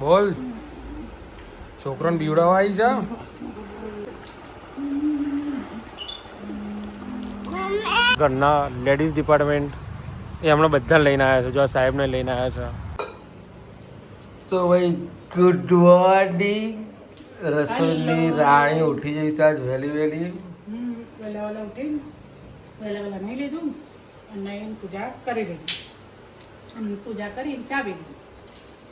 બોલ છોકરાને બીવડાવવા આવી જા. ઘરના લેડીઝ ડિપાર્ટમેન્ટ એ હમણાં બધા લઈને આવ્યા છે. જો આ સાહેબને લઈને આવ્યા છે. તો ભાઈ ગુડ મોર્નિંગ. રસોઈની રાણી ઉઠી જઈશ આજ વહેલી વહેલી. વહેલા ઉઠી વહેલા નહીં લીધું અને પૂજા કરી લીધી અને પૂજા કરી ચા પીધી.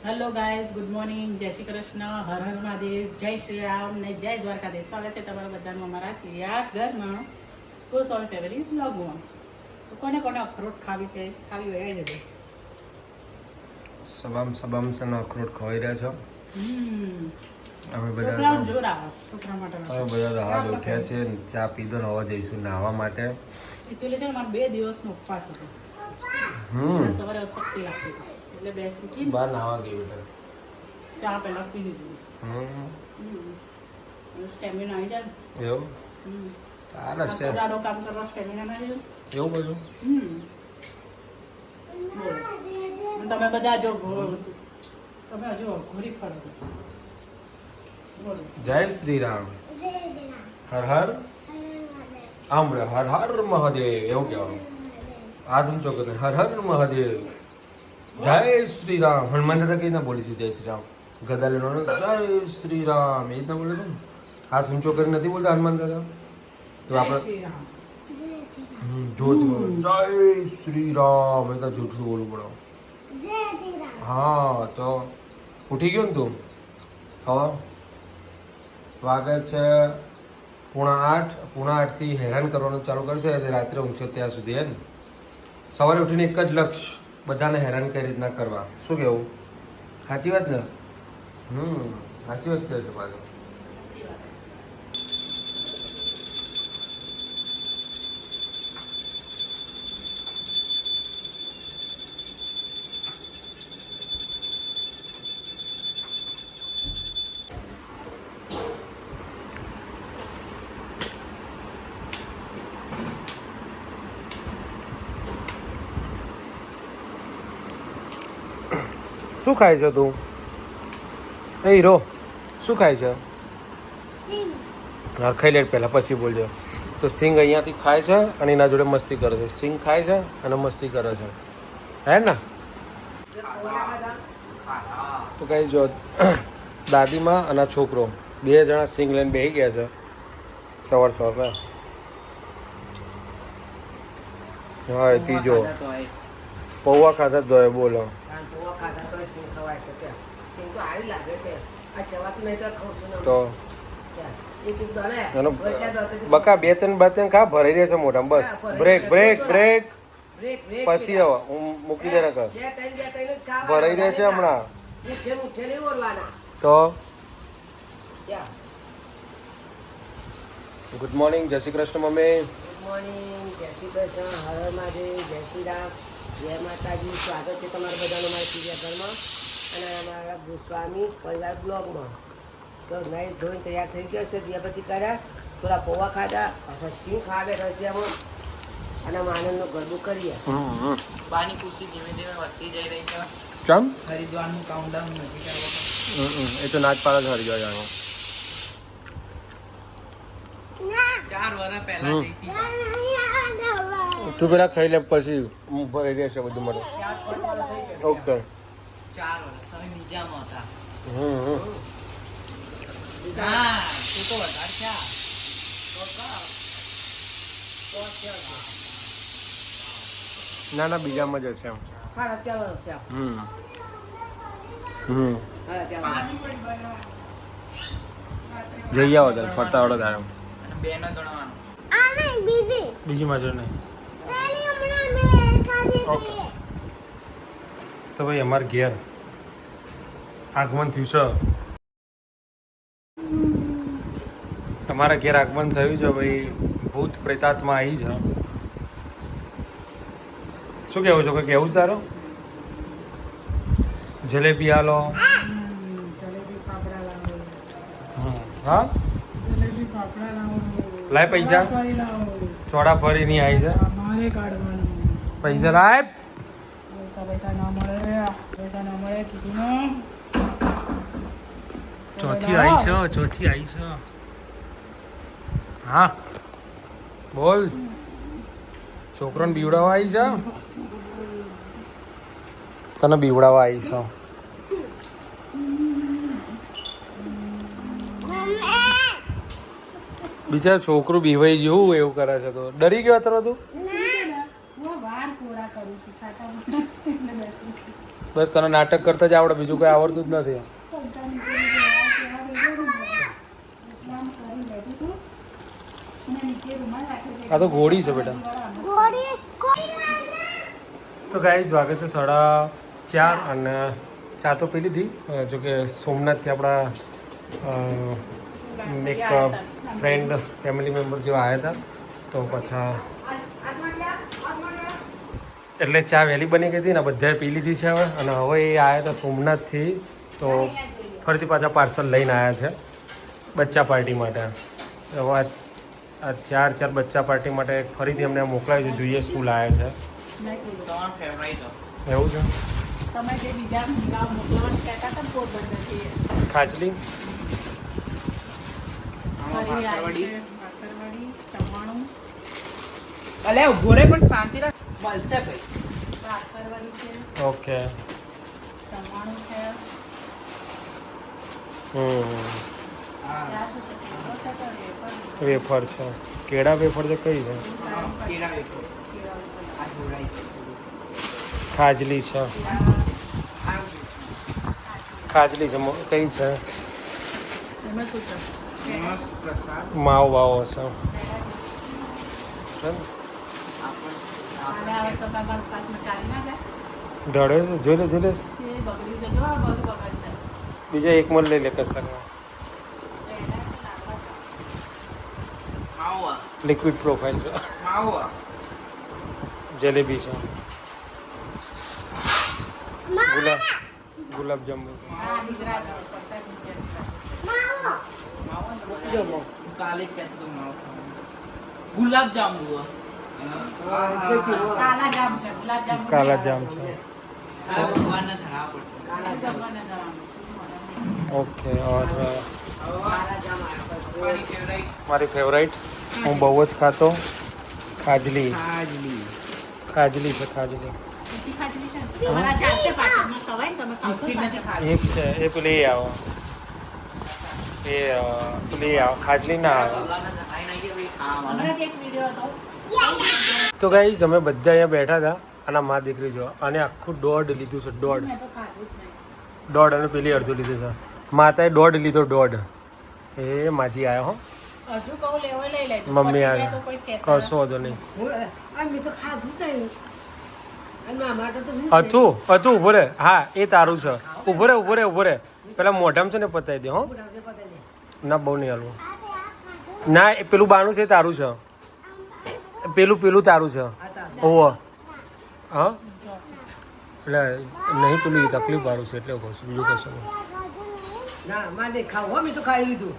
હેલો ગાઈઝ, ગુડ મોર્નિંગ, જય શ્રી કૃષ્ણ, હર હર મહાદેવ, જય શ્રી રામ ને જય દ્વારકાધીશ. સ્વાગત છે તમારા બધાનું અમારા ચિડિયા ઘરમાં ફૂલ સોલ ફેમિલી બ્લોગમાં. તો કોને કોને અખરોટ ખાવી હોય આવી જજો. સબામ સબામ સનો અખરોટ ખવાઈ રહ્યા છો. અમે છોકરાઓ જોર આવે છોકરા માટે. હવે બધા તો હાલ ઉઠ્યા છે, ચા પીધો ને હવે જઈશું નાહવા માટે. એકચ્યુઅલી છે ને મારે 2 દિવસનો ઉપવાસ હતો. સવારે અશક્તિ લાગતી હતી એટલે બેસ ઉઠી બહાર નાહવા ગઈ બેટા. ચા પહેલા પી લીધું. સ્ટેમિના આવી જાય. એવું તારા સ્ટેપ દાડો કામ કરવા સ્ટેમિના ના આવ્યું એવું બધું. તમે બધા જો તમે હજુ ઘોરી ફરો. જય શ્રી રામ. હર હર આમળે હર હર મહાદેવ એવું કહેવાનું. હાથ ઊંચો કરે હર હર મહાદેવ. જય શ્રી રામ. હનુમાન દાદા કઈ ના બોલી છે જય શ્રી રામ. ગદા લેનો જય શ્રી રામ એ રીતના બોલે છે ને. હાથ ઊંચો કરી નથી બોલતા હનુમાન દાદા. તો આપણે જોત જય શ્રી રામ એ તો જૂઠું બોલવું પડે. હા તો ઉઠી ગયો ને તું. હવે વાગે છે 7:45. 7:45 હેરાન કરવાનું ચાલુ કરશે રાત્રે ઊંઘશે ત્યાં સુધી. હે ને સવારે ઉઠીને એક જ લક્ષ્ય બધાને હેરાન કઈ રીતના કરવા. શું કેવું? સાચી વાત ને? સાચી વાત કહે છે પાછું. શું ખાય છે તું? એ હીરો શું ખાય છે? હા ખાઈ લે પહેલાં પછી બોલજો. તો સિંગ અહીંયાથી ખાય છે અને એના જોડે મસ્તી કરે છે. સિંગ ખાય છે અને મસ્તી કરે છે. હે ને? તો કઈ જો દાદીમાં અને છોકરો 2 જણા સિંગ લઈને બેસી ગયા છે સવાર. હા ત્રીજો પૌવા ખાધા તો બોલો. તો બકા 2-3 ખા ભરાઈ રહેશે મોઢામાં. બસ બ્રેક પછી હવે હું મૂકી દે ને કર ભરાઈ રહે છે હમણાં. તો ગુડ મોર્નિંગ, જય Shri Krishna mummy. Good morning, જય શ્રી કૃષ્ણ, હર હર મહાદેવ, જય શ્રી રામ, જય માતાજી. સ્વાગત છે તમારા બધાનું મારા ચિડિયાઘરમાં અને અમારા ગોસ્વામી પરિવાર બ્લોગમાં. તો નહીં ધોઈને તૈયાર થઈ ગયો છે. દિયાબત્તી કર્યા, થોડા પૌવા ખાધા, સિંગ ખાવે રસિયામાં અને આનંદનો ગરબો કરીએ. પાણી ખુશી ધીમે ધીમે વધતી જઈ રહી છે. કેમ? હરિદ્વારનું કાઉન્ટડાઉન નથી કરવાનું. એ તો નાચ પાડા જ હરી જાય. 4 વર્ષ પહેલા જઈ હતી. તું પેલા ખાઈ લે પછી ભરાઈ રહેશે બધું મને. ઓકે 4 વર્ષ તમે બીજામાં હતા. હા તું તો વધારે છે. ના બીજામાં જ હશે એમ. હા 4 વર્ષ છે. જઈ આવો તારે ફરતા આવડે તારે. અને 2 ને ગણવાનું. બીજી માં જો નહીં. ઓકે તો ભાઈ અમારે ઘેર આગમન થયું છે. તમારા ઘેર આગમન થયું છે ભાઈ. ભૂત પ્રેતાત્મા આવી છે. શું કહેવું છો? કંઈ કહેવું છે તારો? જલેબી હાલો. હા લાય પૈસા. ચોડા ફરી નહીં આવી છે. પૈસા લાય. પૈસા ના મળે કીધું ને. ચોથી આવી છે, ચોથી આવી છે. હા બોલ, છોકરોને બીવડાવવા આવી છે, તને બીવડાવવા આવી છે. બિચાર છોકરું બીવાઈ જેવું એવું કરે છે, તો ડરી ગયો અત્યારે તું. વાર કોરા કરું છું છાંટા બસ તને નાટક કરતા જ આવડે, બીજું કોઈ આવડતું જ નથી. આ તો ઘોડી છે બેટા. તો ગાઈસ વાગે છે 4:30 અને ચા તો પી લીધી. જોકે સોમનાથથી આપણા એક ફ્રેન્ડ ફેમિલી મેમ્બર જેવા આવ્યા હતા, તો પાછા એટલે ચા વહેલી બની ગઈ હતી ને બધાએ પી લીધી છે હવે. અને હવે એ આવ્યા હતા સોમનાથથી, તો ફરીથી પાછા પાર્સલ લઈને આવ્યા છે બચ્ચા પાર્ટી માટે. હવે આ 4 બચ્ચા પાર્ટી માટે ફરીથી અમને મોકલાવ્યું છે, જોઈએ શું લાવે છે. તમારો ફેવરાઇટ એવું છે. તમે જે બીજા મોકલવાનું કહેતા હતા ને પોરબંદરથી ખાચલી ફરી આવી છે ભાખરવડી, ચવાણું, અલે ઉભો રે પણ શાંતિ રાખ, મળશે ભાઈ. ભાખરવડી છે, ઓકે. ચવાણું છે, હા શું છે કેળો છે તો વેફર. વેફર છે, કેળા વેફર છે. કઈ છે? કેળા વેફર. આ જોડાઈ છે. ખાજલી છે, ખાજલી છે. કઈ છે? એમાં શું છે? મસ્ત પ્રસાદ. માવ વાવો છે. કાલે આવે તો કાકા પાસમાં ચાલી ના જાય. ઢળે છે, જોઈ લે જોઈ લે. તે બગડ્યું છે, જો આ બધું બગડશે. બીજા એક મળ લઈ લે કસરમાં. માવા લિક્વિડ પ્રોફાઇલ છે. માવા જલેબી છે, ગુલાબજાંબુ છે. હા, ગુજરાત વરસાદ નીચે. માવા જો હું કાલે જ કહેતો હતો માવા ખાવાનું. ગુલાબ જાંબુ કાલા જામ છે, ગુલાબ જામ. કાલા જામ છે. ભગવાનને ધરાવવા પડશે. કાલા જામ. ઓકે. ઓર કાલા જામ આવ્યા મારી ફેવરાઇટ મારી ફેવરાઇટ હું બહુ જ ખાતો ખાજલી. ખાજલી. ખાજલી છે, ખાજલી. તીખી ખાજલી છે ને? તમારા ચાલશે પાછળમાં ખવાય ને તમે ખાશો બિસ્કિટ નથી ખાતી. એક છે એ પેલી એ આવો, એ પેલી આવો ખાજલી ના આવે. ભગવાનને ધરાઈ નહીં કે ભાઈ ખાવાનું. હમણાં જ એક વિડીયો હતો. તો ગાઈઝ અમે બધા અહીંયા બેઠા હતા અને આ મા દીકરી જો, અને આખું દોઢ લીધું છે, દોઢ મેં તો ખાધું જ નહીં. દોઢ અને પેલી અડધું લીધું છે. માતાએ દોઢ લીધો, દોઢ. એ માજી આવ્યો હો. હજુ કહું લેવો લઈ લેજો. મમ્મી પતી જાય આવે. તો કોઈ કહેતા કશો વાંધો નહીં. મેં તો ખાધું નહીં અને મારા માટે તો હતું ઊભો રે. હા એ તારું છે. ઊભો રે ઊભો રે ઊભો રે. પેલા મોઢામાં છે ને પતાવી દે. હો ના બહુ નહીં હાલવું. ના એ પેલું બાનું છે એ તારું છે. પેલું તારું છે. ઓહો હા એટલે નહીં પેલું તકલીફ વાળું છે એટલે કહું છું, બીજું કશું નહીં. ના મારે ખાવું મેં તો ખાઈ લીધું.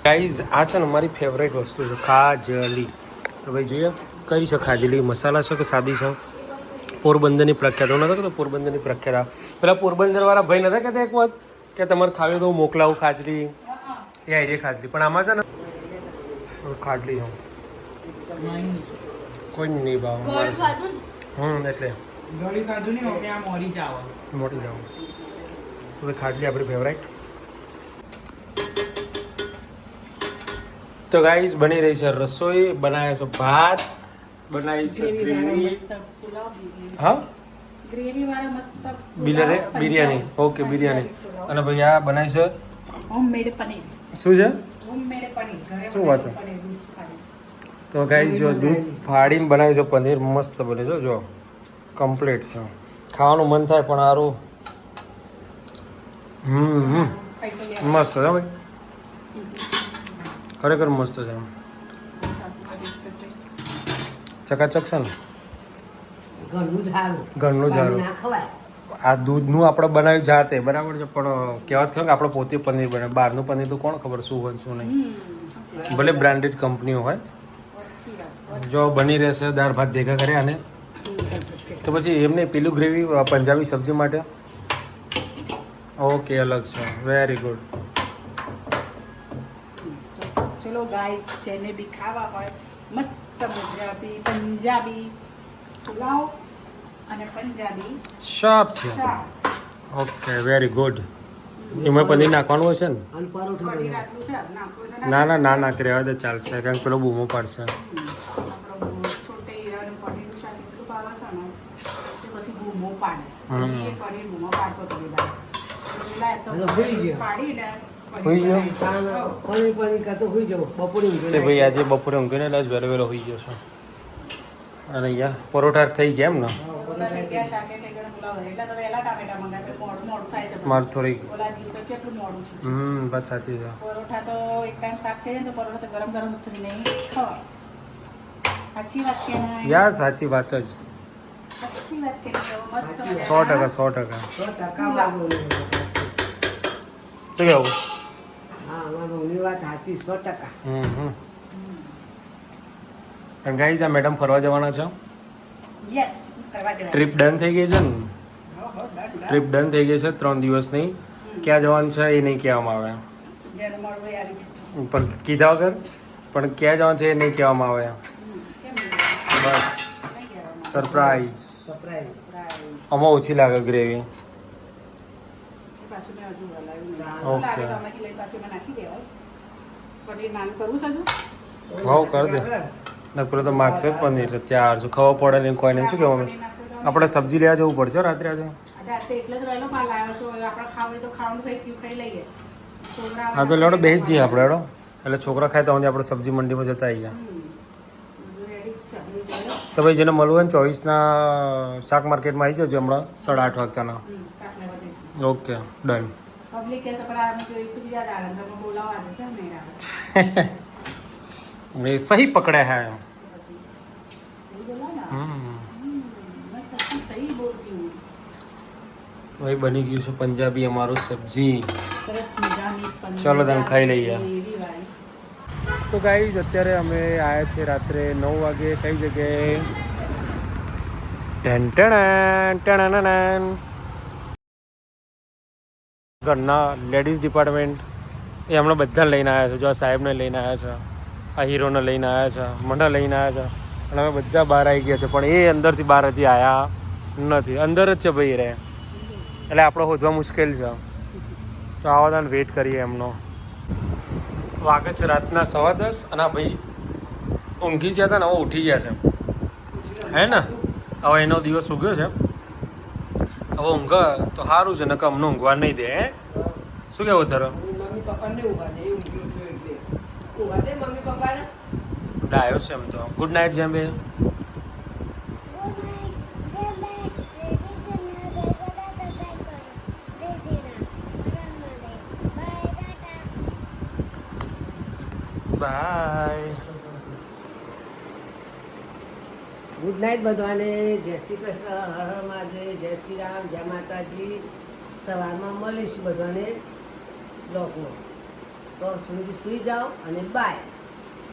ગાઈઝ આ છે ને મારી ફેવરેટ વસ્તુ છે ખાજલી. તો ભાઈ જોઈએ કઈ છે ખાજલી, મસાલા છે કે સાદી છે? પોરબંદરની પ્રખ્યાત. હું નતો કહેતો પોરબંદરની પ્રખ્યાત. પેલા પોરબંદરવાળા ભાઈ નતા કહેતા એક વખત કે તમારે ખાવી તો હું મોકલાવું ખાજલી, એ આઈડિયા ખાજલી. પણ આમાં છે ને ખાટલી હું કોઈ નહીં ભાવ એટલે ગળી ખાધું નહીં ઓકે આ મોરી ચાવલ. મોટી જાઉં તો ખાટલી આપણી ફેવરાઇટ. તો ગાઈસ બની રહી છે રસોઈ, બનાવ્યા છે ભાત, બનાવી છે ગ્રેવી. હા ગ્રેવી વાળા મસ્ત બિરયાની. ઓકે બિરયાની. અને ભાઈ આ બનાવી છે હોમમેડ પનીર. શું છે? હોમમેડ પનીર. ઘરે શું વાત છે? પનીર દૂધ ખાલી. તો ગાઈસ જો દૂધ ફાડીને બનાવ્યું છે પનીર, મસ્ત બને છે. જો કમ્પ્લીટ છે, ખાવાનું મન થાય પણ સારું. ખાઈ તો લે. મસ્ત છે ભાઈ, ખરેખર મસ્ત છે. ચકાચક છે ને, ઘરનું જ સારું. ઘરનું જ સારું. ના ખવાય. આ દૂધનું આપણે બનાવ્યું જાતે બરાબર છે, પણ કહેવત ખરું કે આપણે પોતે પનીર બનાવે. બહારનું પનીર તો કોણ ખબર શું હોય શું નહીં. ભલે બ્રાન્ડેડ કંપનીઓ હોય. જો બની રહેશે દાળ ભાત ભેગા કર્યા અને તો પછી એમને પેલું ગ્રેવી પંજાબી સબ્જી માટે ઓકે અલગ છે. Very good. ચલો ગાઈસ જેને બી ખાવા હોય મસ્ત ગુજરાતી પંજાબી પુલાવ અને પંજાબી શાપ છે શાક ઓકે વેરી ગુડ એમાં પનીર નાખવાનું હશે ને અને પરોઠા પનીર બનાવ્યા. આટલું છે નાખવું તો ના ના ના નાખી રહેવા દે ચાલશે કારણ કે પેલો બૂમો પાડશે આપણો છોટે હીરાનું પનીરનું શાક એટલું ભાવે છે ને કે પછી બૂમો પાડે હમ. એ પનીર બૂમો પાડતો હતો બધા લાય તો એટલે હોઈ ગયો. પાડીને હોઈ ગયો? તાન પનીર કરતો હોઈ જાવ બપોરે ઊંઘી તે ભાઈ નાખી. આજે બપોરે ઊંઘીને એટલે જ વહેલો વહેલો હોઈ ગયો છું અને અહીંયા પરોઠા થઈ ગયા એમ ને હા, ઓલા પરોઠા જગ્યા શાકે ઠેકાણે પુલાવ હોય. એટલે તો વહેલા ટામેટા મંગાવે મોડું મોડું થાય છે મારે થોડીક ઓલા દિવસે કેટલું મોડું છે વાત સાચી છે પરોઠા તો એક ટાઈમ શાક થઈ જાય ને તો પરોઠા તો ગરમ ગરમ ઉતરીને ખવાય સાચી વાત કે ના યાર સાચી વાત જ સાચી વાત કે નહીં? મસ્ત 100% 100% 100% મારું બોલવું. શું કેવું હા મારું બોલની વાત સાચી 100%. અને ગાઈઝ આ મેડમ ફરવા જવાના છે યસ કરવા જવાય ટ્રીપ ડન થઈ ગઈ છે ને હો, done. ટ્રીપ ડન થઈ ગઈ છે 3 દિવસની ક્યાં જવાનું છે એ નહીં કહેવામાં આવે જેને મળવું એ આવી જજો. પણ કીધા વગર પણ ક્યાં જવાનું છે એ નહીં કહેવામાં આવે કેમ નહીં? બસ નહીં કહેવાનું. Surprise Surprise. Right. આમાં ઓછી લાગે ગ્રેવી એ પાછું મેં હજુ હલાવ્યું નહીં. ચાલો. તો લાગે Okay. તો આમાંથી લઈને પાછું એમાં નાખી દેવાય. પનીર નાન કરવું છે હજુ? હાવ કર દે ને પેલો તો માગશે જ પનીર ત્યાર શું ખબર પડે નહીં કોઈ નહીં શું કહેવાનું પનીર નાખવું તો આપણે સબ્જી લેવા જવું પડશે હો રાત્રે આજે આજે આ તો એટલે જ વહેલો માલ આવ્યો છો. હવે આપણે ખાવું હોય તો ખાવાનું થઈ ગયું, ખાઈ લઈએ. છોકરા હા તો લેવડો બે જ જઈએ આપણે હેડો એટલે છોકરા ખાય તો આપણે સબ્જી મંડીમાં જતા આવી ગયા રેડી છે. હવે જોયો. તો ભાઈ જેને મળવું હોય ને 24ના શાક માર્કેટમાં આવી જજો હમણાં 8:30 વાગતાના શાક લેવા જઈશું. ઓકે ડન પબ્લિક કહે છે પણ અમે જોઈશું બીજા દાડા તમે બોલાવવા દે છે ને નહીં આવે. એ સહી પકડે હે પછી સહી બોલો ને. मैं सच्ची सही बोलती हूँ. ભાઈ બની ગયું છે પંજાબી અમારું સબ્જી સરસ મજાની ચાલો તને ખાઈ લઈએ. એવી વાળી. તો ગાઈઝ અત્યારે અમે આવ્યા છીએ રાત્રે 9 વાગે કઈ જગ્યાએ ટેન ઘરના લેડીઝ ડિપાર્ટમેન્ટ એ હમણાં બધા લઈને આવ્યા છે જો આ સાહેબને લઈને આવ્યા છે આ હીરોને લઈને આવ્યા છે મને લઈને આવ્યા છે અને અમે બધા બહાર આવી ગયા છે પણ એ અંદરથી બહાર હજી આવ્યા નથી અંદર જ છે ભાઈ રે એટલે આપણે શોધવા મુશ્કેલ છે તો આવા તાને વેઇટ કરીએ એમનો વાગે છે રાતના 10:15 અને આ ભાઈ ઊંઘી ગયા હતા ને હવે ઉઠી ગયા છે હે ને હવે એનો દિવસ ઉગ્યો છે હવે ઊંઘ તો સારું છે ને કે અમને ઊંઘવા નહીં દે હે શું કેવું તારો મમ્મી પપ્પાને ઊંઘવા દે એ ઊંઘી ઉઠ્યો એટલે ઊંઘવા દે મમ્મી પપ્પાને. ડાયો છે એમ તો ગુડ નાઇટ જેમ બે બાય ગુડ નાઇટ બધાને. જય શ્રી કૃષ્ણ, હર હર મહાદેવ, જય શ્રી રામ, જય માતાજી. સવારમાં મળીશું બધાને બ્લોકમાં. તો સુધી સુઈ જાઓ અને બાય.